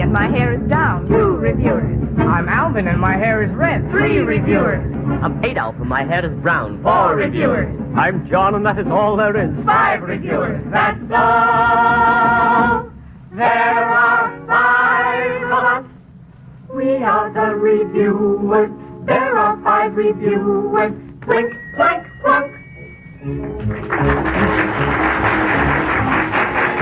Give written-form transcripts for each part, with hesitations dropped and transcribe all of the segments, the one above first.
and my hair is down. 2 reviewers. I'm Alvin, and my hair is red. 3 reviewers. I'm Adolf, and my hair is brown. 4 reviewers. I'm John, and that is all there is. 5 reviewers. That's all. There are 5 of us. We are the reviewers. There are 5 reviewers. Clink, clank, clunk.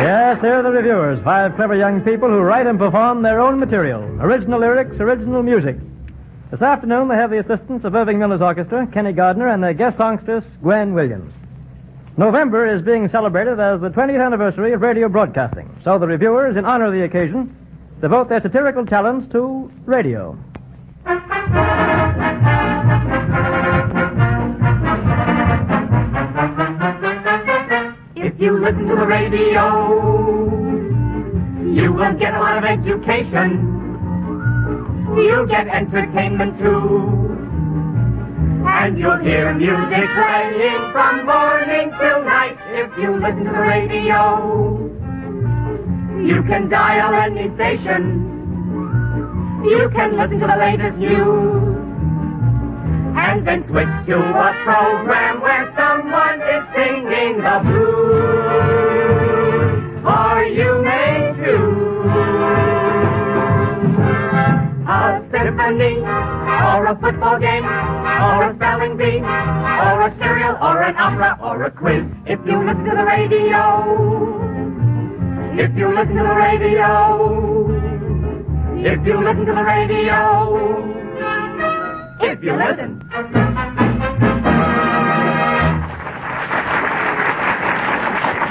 Yes, here are the reviewers, 5 clever young people who write and perform their own material. Original lyrics, original music. This afternoon they have the assistance of Irving Miller's orchestra, Kenny Gardner, and their guest songstress, Gwen Williams. November is being celebrated as the 20th anniversary of radio broadcasting. So the reviewers, in honor of the occasion, devote their satirical talents to radio. If you listen to the radio, you will get a lot of education. You'll get entertainment too. And you'll hear music playing from morning till night. If you listen to the radio, you can dial any station. You can listen to the latest news. And then switch to a program where someone is singing the blues. Or you may choose a symphony, or a football game, or a spelling bee, or a cereal, or an opera, or a quiz. If you listen to the radio, if you listen to the radio, if you listen to the radio, if you listen.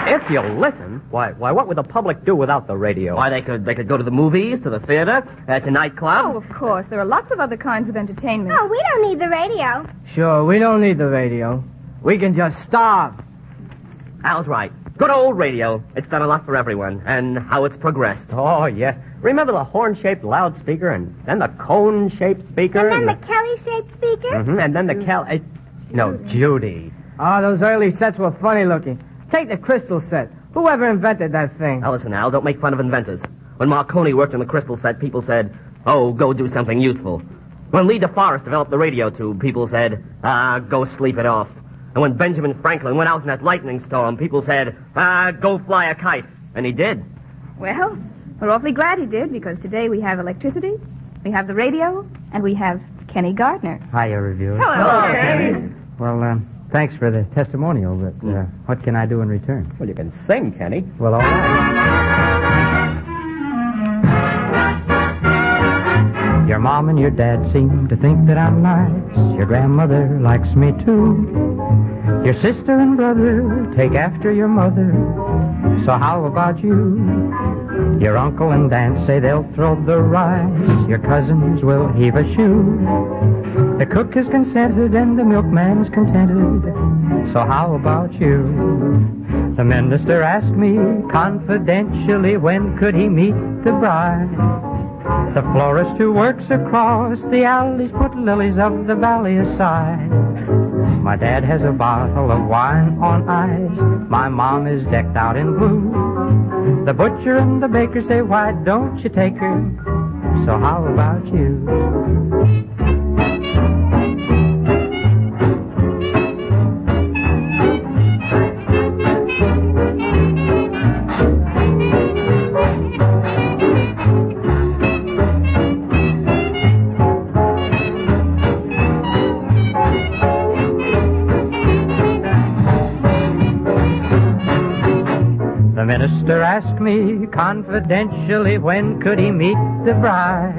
If you listen, why, what would the public do without the radio? Why, they could go to the movies, to the theater, to nightclubs. Oh, of course. There are lots of other kinds of entertainment. Oh, we don't need the radio. Sure, we don't need the radio. We can just starve. Al's right. Good old radio. It's done a lot for everyone, and how it's progressed. Oh, yes. Remember the horn-shaped loudspeaker, and then the cone-shaped speaker? And then the Kelly-shaped speaker? Mm-hmm, and then the Judy. Oh, those early sets were funny looking. Take the crystal set. Whoever invented that thing? Now listen, Al, don't make fun of inventors. When Marconi worked on the crystal set, people said, oh, go do something useful. When Lee DeForest developed the radio tube, people said, go sleep it off. And when Benjamin Franklin went out in that lightning storm, people said, go fly a kite. And he did. Well, we're awfully glad he did, because today we have electricity, we have the radio, and we have Kenny Gardner. Hiya, reviewer. Hello, Kenny. Well, thanks for the testimonial, but what can I do in return? Well, you can sing, Kenny. Well, all right. Your mom and your dad seem to think that I'm nice. Your grandmother likes me too. Your sister and brother take after your mother. So how about you? Your uncle and aunt say they'll throw the rice. Your cousins will heave a shoe. The cook is consented and the milkman's contented. So how about you? The minister asked me confidentially when could he meet the bride. The florist who works across the alleys put lilies of the valley aside. My dad has a bottle of wine on ice. My mom is decked out in blue. The butcher and the baker say, why don't you take her? So how about you? The minister asked me confidentially when could he meet the bride.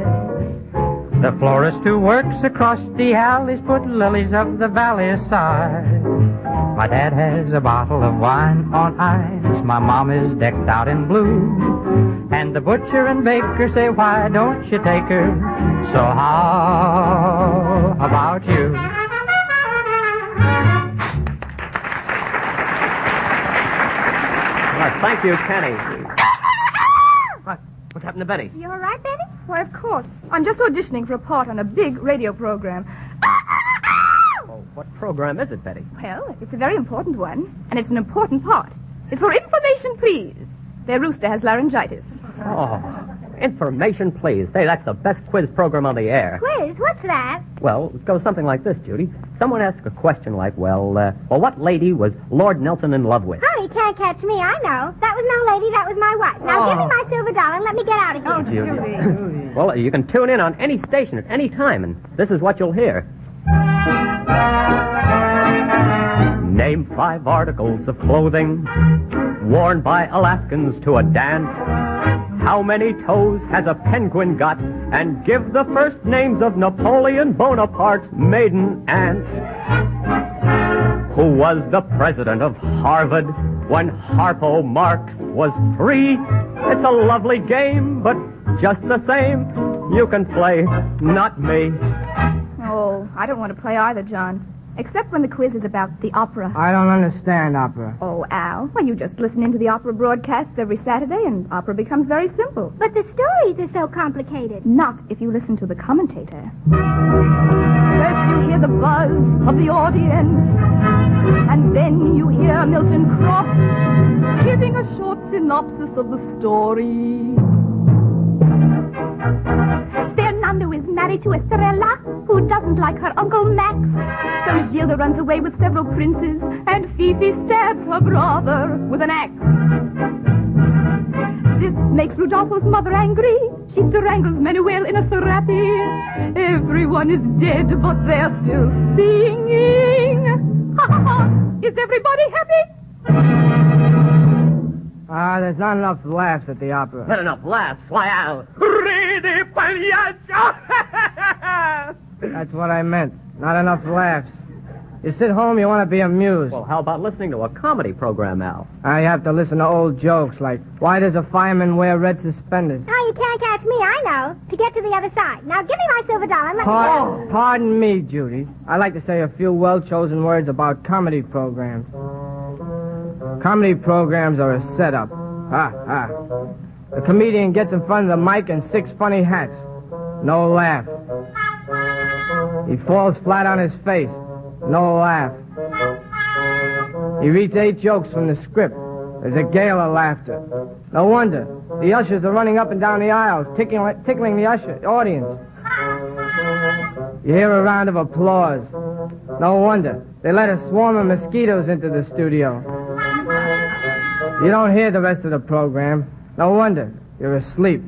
The florist who works across the alleys put lilies of the valley aside. My dad has a bottle of wine on ice. My mom is decked out in blue. And the butcher and baker say, why don't you take her? So how about you? Thank you, Kenny. What's happened to Betty? You all right, Betty? Why, of course. I'm just auditioning for a part on a big radio program. Oh, what program is it, Betty? Well, it's a very important one, and it's an important part. It's for information, please. Their rooster has laryngitis. Oh, Information, please. Say, that's the best quiz program on the air. Quiz? What's that? Well, it goes something like this, Judy. Someone asks a question like, well, what lady was Lord Nelson in love with? Oh, you can't catch me. I know. That was no lady. That was my wife. Now give me my silver dollar and let me get out of here. Judy. Well, you can tune in on any station at any time, and this is what you'll hear. Name 5 articles of clothing worn by Alaskans to a dance. How many toes has a penguin got? And give the first names of Napoleon Bonaparte's maiden aunts. Who was the president of Harvard when Harpo Marx was 3? It's a lovely game, but just the same, you can play, not me. Oh, I don't want to play either, John. Except when the quiz is about the opera. I don't understand opera. Oh, Al. Well, you just listen into the opera broadcasts every Saturday, and opera becomes very simple. But the stories are so complicated. Not if you listen to the commentator. First you hear the buzz of the audience, and then you hear Milton Croft giving a short synopsis of the story. Fernando is married to Estrella, who doesn't like her Uncle Max. So Gilda runs away with several princes, and Fifi stabs her brother with an axe. This makes Rudolfo's mother angry. She strangles Manuel in a serape. Everyone is dead, but they're still singing. Ha ha ha! Is everybody happy? There's not enough laughs at the opera. Not enough laughs. Why, Al? That's what I meant. Not enough laughs. You sit home, you want to be amused. Well, how about listening to a comedy program, Al? I have to listen to old jokes like, why does a fireman wear red suspenders? Oh, you can't catch me. I know. To get to the other side. Now give me my silver dollar and let me go. Pardon me, Judy. I like to say a few well-chosen words about comedy programs. Comedy programs are a setup. The comedian gets in front of the mic in 6 funny hats. No laugh. He falls flat on his face. No laugh. He reads 8 jokes from the script. There's a gale of laughter. No wonder. The ushers are running up and down the aisles, tickling the audience. You hear a round of applause. No wonder. They let a swarm of mosquitoes into the studio. You don't hear the rest of the program. No wonder. You're asleep.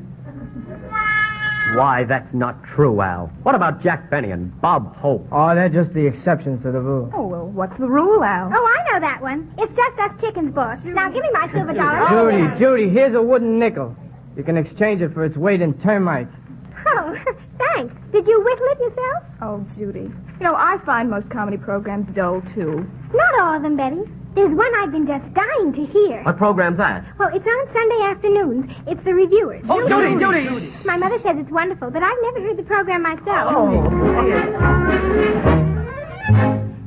Why, that's not true, Al. What about Jack Benny and Bob Hope? Oh, they're just the exceptions to the rule. Oh, well, what's the rule, Al? Oh, I know that one. It's just us chickens, Bush. Now give me my silver dollar. Judy, here's a wooden nickel. You can exchange it for its weight in termites. Oh, thanks. Did you whittle it yourself? Oh, Judy. You know, I find most comedy programs dull, too. Not all of them, Betty. There's one I've been just dying to hear. What program's that? Well, it's on Sunday afternoons. It's the Revuers. Oh, Judy! My mother says it's wonderful, but I've never heard the program myself.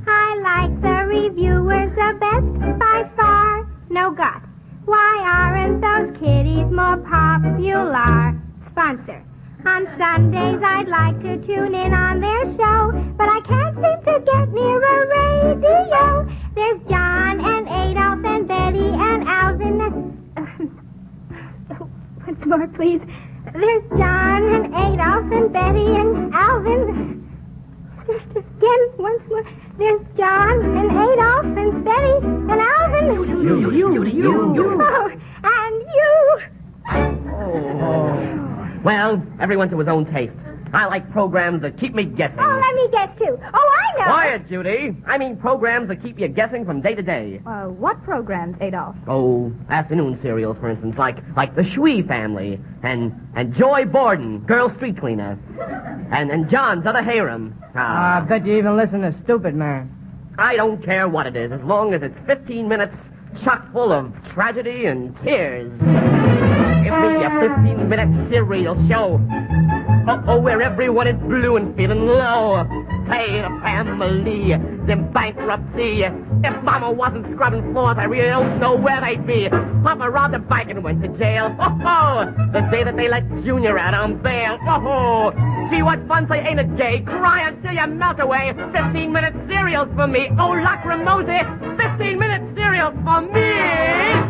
I like the Revuers the best by far. No gut. Why aren't those kiddies more popular? Sponsor. On Sundays, I'd like to tune in on their show, but I can't seem to get near a radio. There's John and Adolph and Betty and Alvin. Once more, please. There's John and Adolph and Betty and Alvin. Just again, once more. There's John and Adolph and Betty and Alvin. You. Oh, and you. Well, everyone to his own taste. I like programs that keep me guessing. Oh, let me guess, too. Oh, I know. Quiet, Judy. I mean programs that keep you guessing from day to day. What programs, Adolph? Oh, afternoon serials, for instance, like the Shui Family, and Joy Borden, Girl Street Cleaner, and John's Other Harem. I bet you even listen to Stupid Man. I don't care what it is, as long as it's 15 minutes chock full of tragedy and tears. Give me a 15-minute serial show. Where everyone is blue and feeling low. Say the family, in bankruptcy. If Mama wasn't scrubbing floors, I really don't know where they'd be. Papa robbed a bank and went to jail. The day that they let Junior out on bail. Gee, what fun, say, ain't it gay? Cry until you melt away. 15-minute serials for me. Oh, lacrimosa, 15-minute serials for me.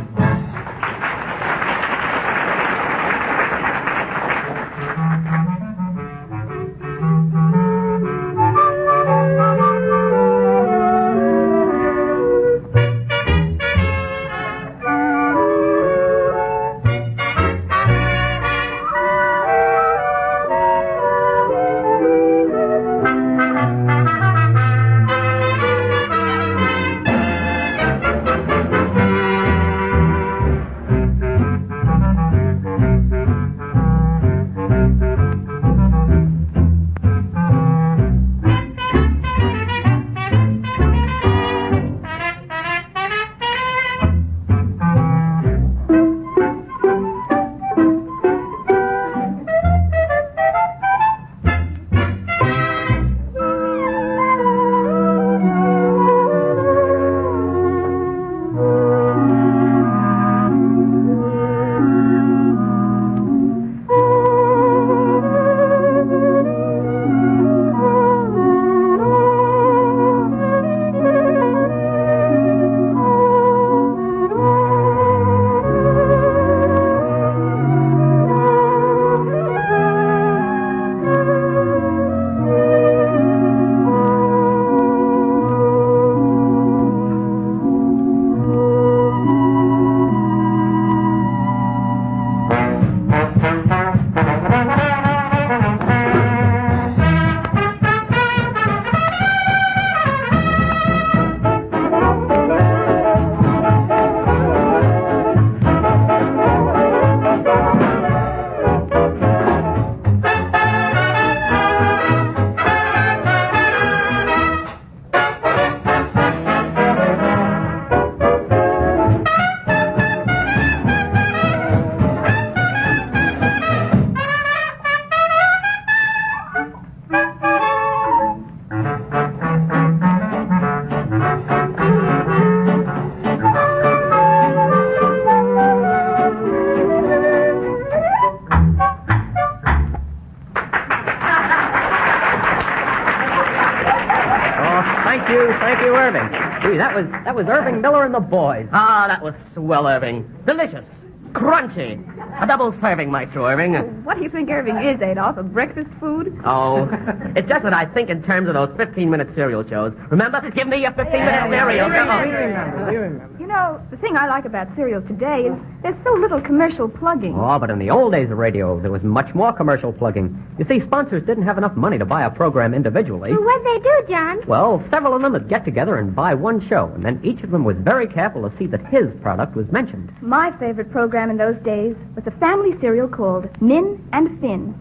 Thank you, Irving. Gee, that was Irving Miller and the Boys. Ah, that was swell, Irving. Delicious. Crunchy. A double serving, Maestro Irving. What do you think Irving is, Adolf? A breakfast food? Oh, it's just that I think in terms of those 15-minute serial shows. Remember? Give me your 15-minute serial. We remember. You know, the thing I like about serials today is there's so little commercial plugging. Oh, but in the old days of radio, there was much more commercial plugging. You see, sponsors didn't have enough money to buy a program individually. Well, what'd they do, John? Well, several of them would get together and buy one show, and then each of them was very careful to see that his product was mentioned. My favorite program in those days was a family serial called Min and Finn.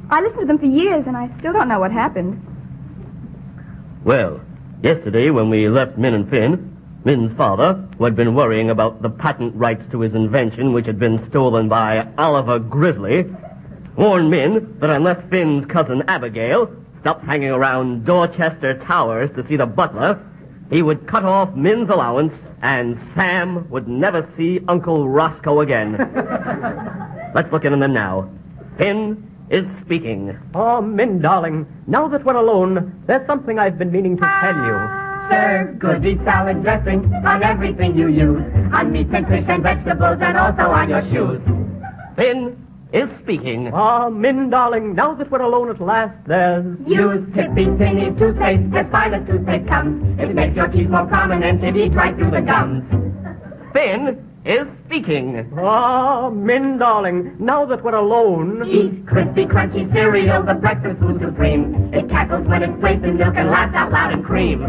I listened to them for years, and I still don't know what happened. Well, yesterday when we left Min and Finn, Min's father, who had been worrying about the patent rights to his invention, which had been stolen by Oliver Grizzly, warned Min that unless Finn's cousin Abigail stopped hanging around Dorchester Towers to see the butler, he would cut off Min's allowance, and Sam would never see Uncle Roscoe again. Let's look into them now. Finn is speaking. Oh, Min, darling, now that we're alone, there's something I've been meaning to tell you. Serve good beef salad dressing on everything you use, on meats and fish and vegetables, and also on your shoes. Finn is speaking. Oh, Min, darling, now that we're alone at last, there's... Use Tippy Tinny's toothpaste as fine as toothpaste comes. It makes your teeth more prominent, it eats right through the gums. Finn is speaking. Oh, Min, darling, now that we're alone... Eat crispy, crunchy cereal, the breakfast food supreme. It cackles when it's placed in milk and laughs out loud in cream.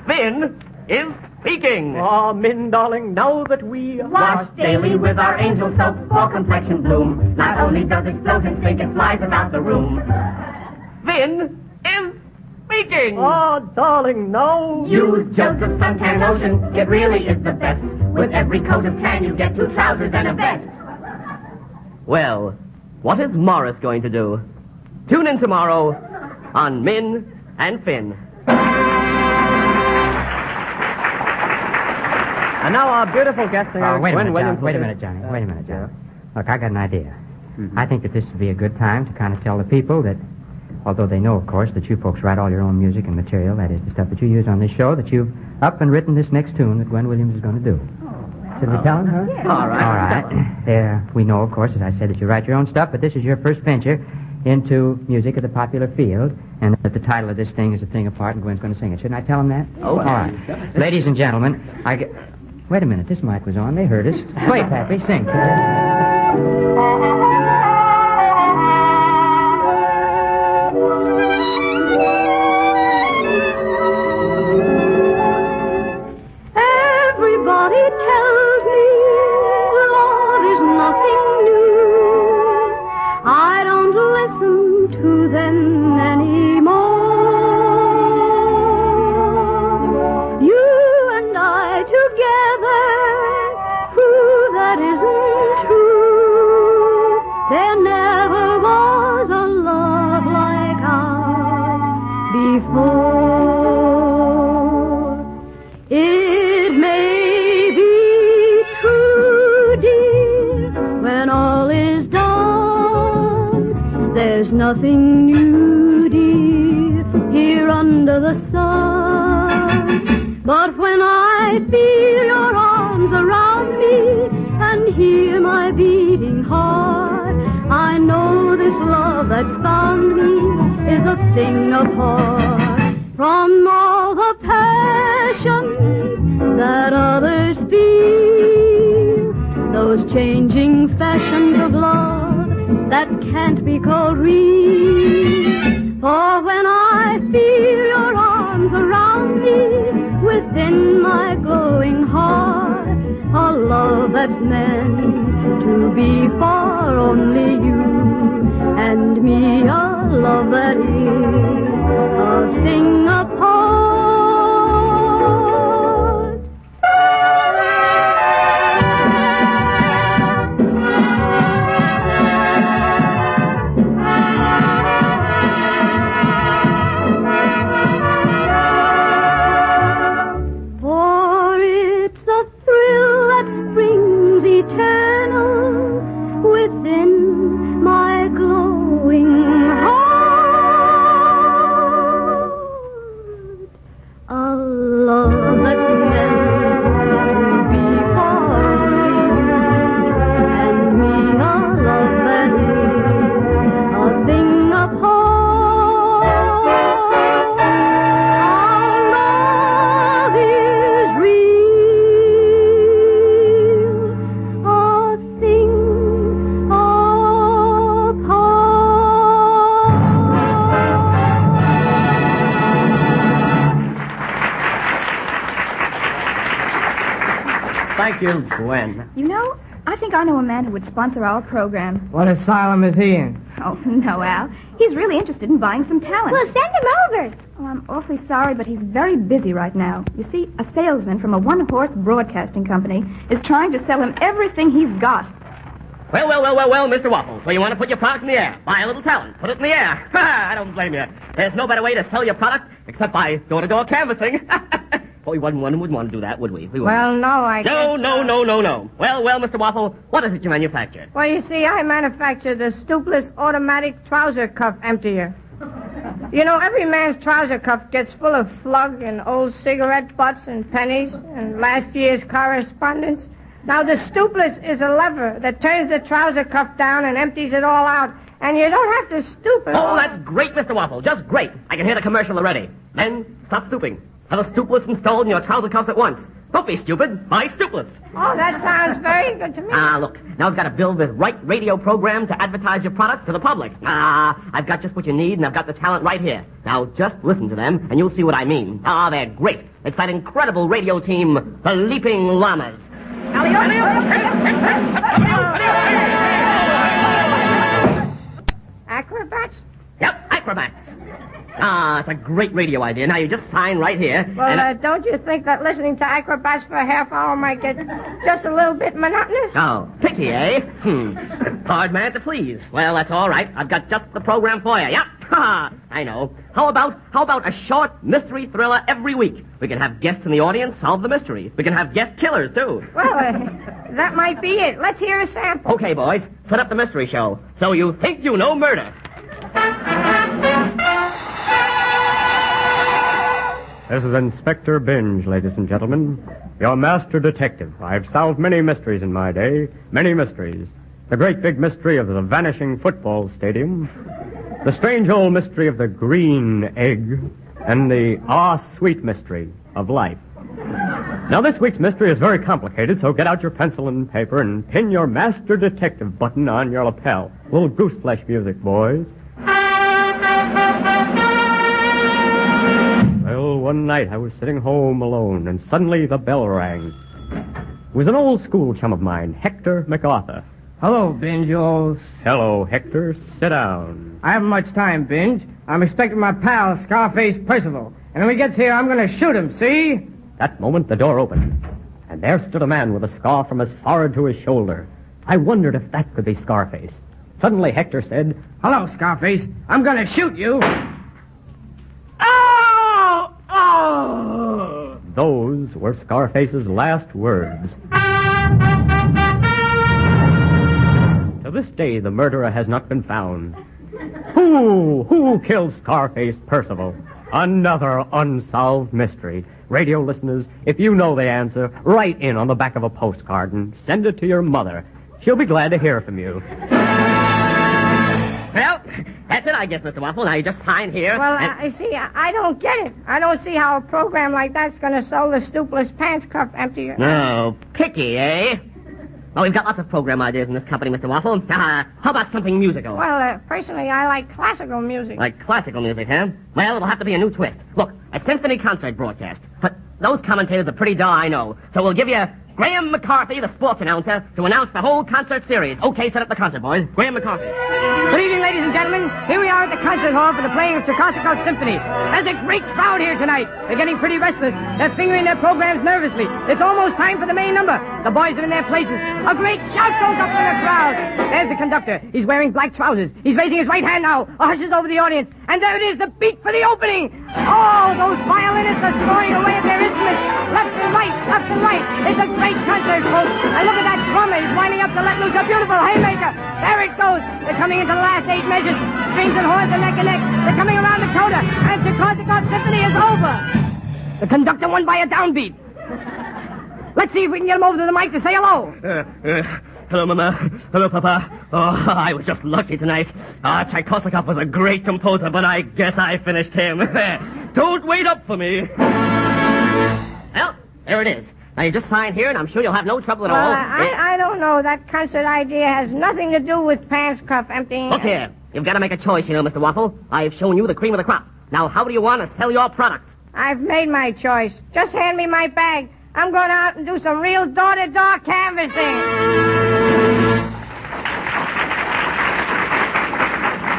Finn is speaking. Oh, Min, darling, now that we... Wash daily with our angel soap for complexion bloom. Not only does it float and sink, it flies about the room. Finn is speaking. Oh, darling, now... Use Joseph's suntan lotion. It really is the best. With every coat of tan, you get 2 trousers and a vest. Well, what is Morris going to do? Tune in tomorrow on Min and Finn. And now our beautiful guest singer, Wait a Gwen minute, Williams. John. Wait a minute, Johnny. Look, I got an idea. I think that this would be a good time to kind of tell the people that, although they know, of course, that you folks write all your own music and material, that is the stuff that you use on this show, that you've up and written this next tune that Gwen Williams is going to do. Should we tell them, huh? Yeah. All right. All right. We know, of course, as I said, that you write your own stuff, but this is your first venture into music of the popular field, and that the title of this thing is A Thing Apart, and Gwen's going to sing it. Shouldn't I tell them that? Oh, all right. Ladies and gentlemen, Wait a minute, this mic was on. They heard us. Play, Pappy, sing. Everybody tells me love is nothing new. I don't listen to them anymore. You and I together prove that isn't true. There never was a love like ours before. It may be true, dear, when all is done. There's nothing new, dear, here under the sun. But when I feel your arms around me and hear my beating heart, I know this love that's found me is a thing apart from all the passions that others feel, those changing fashions of love that can't be called real. For when I feel your arms around me, within my glowing heart, a love that's meant to be for only you and me, a love that is a thing apart. For it's a thrill that springs eternal within my glowing heart. thank you, Gwen. You know, I think I know a man who would sponsor our program. What asylum is he in? Oh, no, Al. He's really interested in buying some talent. Well, send him over. Oh, I'm awfully sorry, but he's very busy right now. You see, a salesman from a one-horse broadcasting company is trying to sell him everything he's got. Well, Mr. Waffle. So you want to put your product in the air. Buy a little talent. Put it in the air. I don't blame you. There's no better way to sell your product except by door-to-door canvassing. Well, we wouldn't want to do that, would we? We wouldn't. Well, no, I guess... No. Well, Mr. Waffle, what is it you manufacture? Well, you see, I manufacture the Stoopless automatic trouser cuff emptier. You know, every man's trouser cuff gets full of flug and old cigarette butts and pennies and last year's correspondence. Now, the Stoopless is a lever that turns the trouser cuff down and empties it all out. And you don't have to stoop it. Oh, that's great, Mr. Waffle. Just great. I can hear the commercial already. Then, stop stooping. Have a Stoopless installed in your trouser cuffs at once. Don't be stupid. Buy Stoopless. Oh, that sounds very good to me. Look. Now I've got to build the right radio program to advertise your product to the public. I've got just what you need, and I've got the talent right here. Now, just listen to them, and you'll see what I mean. They're great. It's that incredible radio team, the Leaping Llamas. Acrobats? Yep, acrobats. It's a great radio idea. Now, you just sign right here. Well, don't you think that listening to acrobats for a half hour might get just a little bit monotonous? Oh, picky, eh? Hard man to please. Well, that's all right. I've got just the program for you. Yep. I know. How about a short mystery thriller every week? We can have guests in the audience solve the mystery. We can have guest killers, too. Well, that might be it. Let's hear a sample. Okay, boys. Set up the mystery show. So you think you know murder. This is Inspector Binge, ladies and gentlemen. Your master detective. I've solved many mysteries in my day. Many mysteries. The great big mystery of the vanishing football stadium. The strange old mystery of the green egg. And the sweet mystery of life. Now, this week's mystery is very complicated, so get out your pencil and paper and pin your master detective button on your lapel. A little goose flesh music, boys. Well, one night I was sitting home alone, and suddenly the bell rang. It was an old school chum of mine, Hector MacArthur. Hello, Binge, old... Hello, Hector. Sit down. I haven't much time, Binge. I'm expecting my pal, Scarface Percival. And when he gets here, I'm going to shoot him, see? That moment, the door opened, and there stood a man with a scar from his forehead to his shoulder. I wondered if that could be Scarface. Suddenly, Hector said, Hello, Scarface. I'm going to shoot you. Those were Scarface's last words. To this day, the murderer has not been found. Who killed Scarface Percival? Another unsolved mystery. Radio listeners, if you know the answer, write in on the back of a postcard and send it to your mother. She'll be glad to hear from you. Well, that's it, I guess, Mr. Waffle. Now you just sign here. Well, I don't get it. I don't see how a program like that's going to sell the Stoopless pants cuff emptier. No, picky, eh? Well, we've got lots of program ideas in this company, Mr. Waffle. How about something musical? Well, personally, I like classical music. Like classical music, huh? Well, it'll have to be a new twist. Look, a symphony concert broadcast. But those commentators are pretty dull, I know. So we'll give you Graham McCarthy, the sports announcer, to announce the whole concert series. Okay, set up the concert, boys. Graham McCarthy. Good evening, ladies and gentlemen. Here we are at the concert hall for the playing of Tchaikovsky's symphony. There's a great crowd here tonight. They're getting pretty restless. They're fingering their programs nervously. It's almost time for the main number. The boys are in their places. A great shout goes up from the crowd. There's the conductor. He's wearing black trousers. He's raising his right hand now. Hushes over the audience. And there it is, the beat for the opening. Oh, those violinists are snoring away at their instruments. Left and right, left and right. It's a great concert, folks. And look at that drummer. He's winding up to let loose a beautiful haymaker. There it goes. They're coming into the last 8 measures. Strings and horns are neck and neck. They're coming around the coda. And Tchaikovsky's symphony is over. The conductor won by a downbeat. Let's see if we can get him over to the mic to say hello. Hello, Mama. Hello, Papa. Oh, I was just lucky tonight. Tchaikovsky was a great composer, but I guess I finished him. Don't wait up for me. Well, there it is. Now, you just sign here, and I'm sure you'll have no trouble at all. I don't know. That concert idea has nothing to do with pants cuff emptying. Look here. You've got to make a choice, you know, Mr. Waffle. I've shown you the cream of the crop. Now, how do you want to sell your product? I've made my choice. Just hand me my bag. I'm going out and do some real door-to-door canvassing.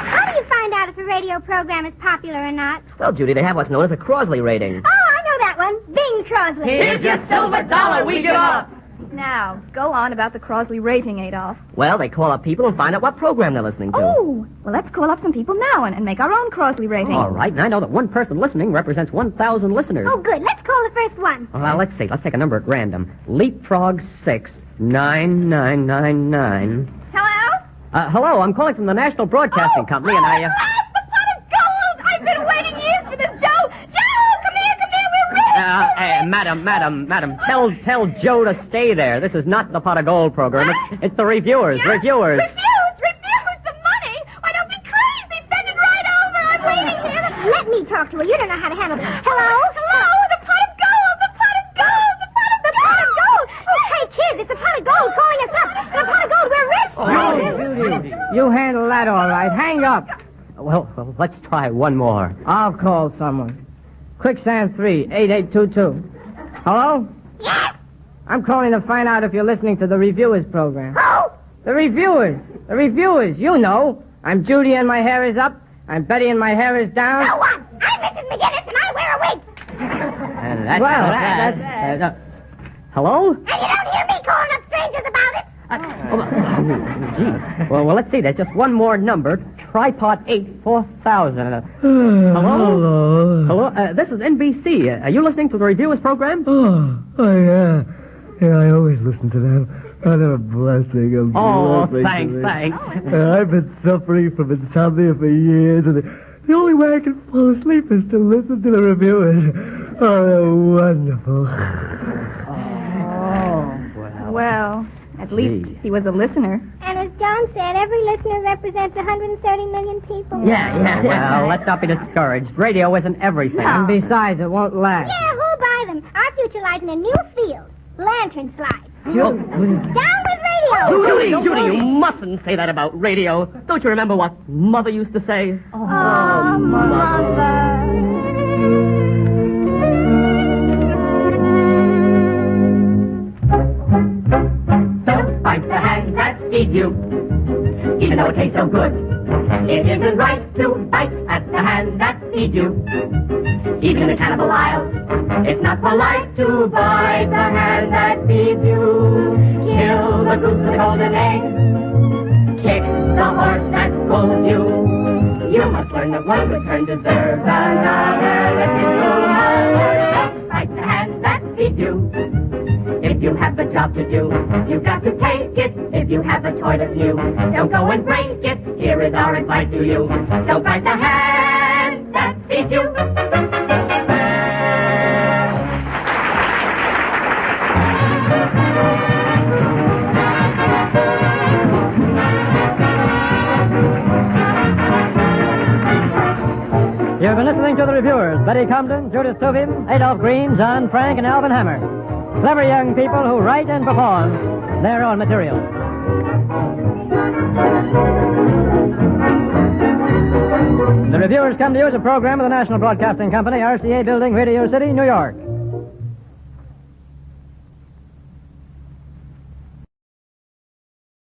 How do you find out if a radio program is popular or not? Well, Judy, they have what's known as a Crosley rating. Oh, I know that one. Bing Crosby. Here's your silver dollar, we give up. Now, go on about the Crosley rating, Adolf. Well, they call up people and find out what program they're listening to. Oh, well, let's call up some people now and make our own Crosley rating. All right, and I know that one person listening represents 1,000 listeners. Oh, good. Let's call the first one. Well, let's see. Let's take a number at random. Leapfrog 69999. Hello? Hello, I'm calling from the National Broadcasting Company, and I... The pot of gold! I've been waiting years for this, Joe! Joe, come here, we're ready! Madam, tell Joe to stay there. This is not the Pot of Gold program. It's the Revuers. Refuse the money! Why, don't be crazy! Send it right over! I'm waiting here! Let me talk to her. You don't know how to handle it. Hello? The pot of gold! The pot of gold! The pot of gold! Oh, hey, kid, it's the pot of gold calling us up. The pot of gold, we're rich. Judy, you handle that all right. Hang up. Well, let's try one more. I'll call someone. Quicksand 3, 8822. Hello? Yes? I'm calling to find out if you're listening to the Revuers program. Who? The Revuers, you know. I'm Judy and my hair is up. I'm Betty and my hair is down. So what? I'm Mrs. McGinnis and I wear a wig. Hello? And you don't hear me calling up strangers about it. Gee. Well, let's see. There's just one more number. Tripod 8 4000. Hello? This is NBC. Are you listening to the Revuers program? Oh, yeah. Yeah, I always listen to them. Oh, they're a blessing. Thanks. I've been suffering from insomnia for years, and the only way I can fall asleep is to listen to the Revuers. Oh, they're wonderful. Well, at least he was a listener. And as John said, every listener represents 130 million people. Yeah. Well, let's not be discouraged. Radio isn't everything. And besides, it won't last. Yeah, who'll buy them? Our future lies in a new field. Lantern slides. Judy. Down with radio! Judy, you mustn't say that about radio. Don't you remember what Mother used to say? Oh, Mother. Don't bite the hand that feeds you, even though it tastes so good. It isn't right to bite at the hand that feeds you. Even in the cannibal aisles, it's not polite to bite the hand that feeds you. Kill the goose with the golden egg. Kick the horse that pulls you. You must learn that one good turn deserves another. Listen to Mother. Don't bite the hand that feeds you. If you have a job to do, you've got to take it. If you have a toy that's new, don't go and break it. Here is our advice to you. Don't bite the hand that feeds you. You've been listening to the Revuers. Betty Comden, Judith Tuvim, Adolph Green, John Frank, and Alvin Hammer. Clever young people who write and perform their own material. The Revuers come to you as a program of the National Broadcasting Company, RCA Building, Radio City, New York.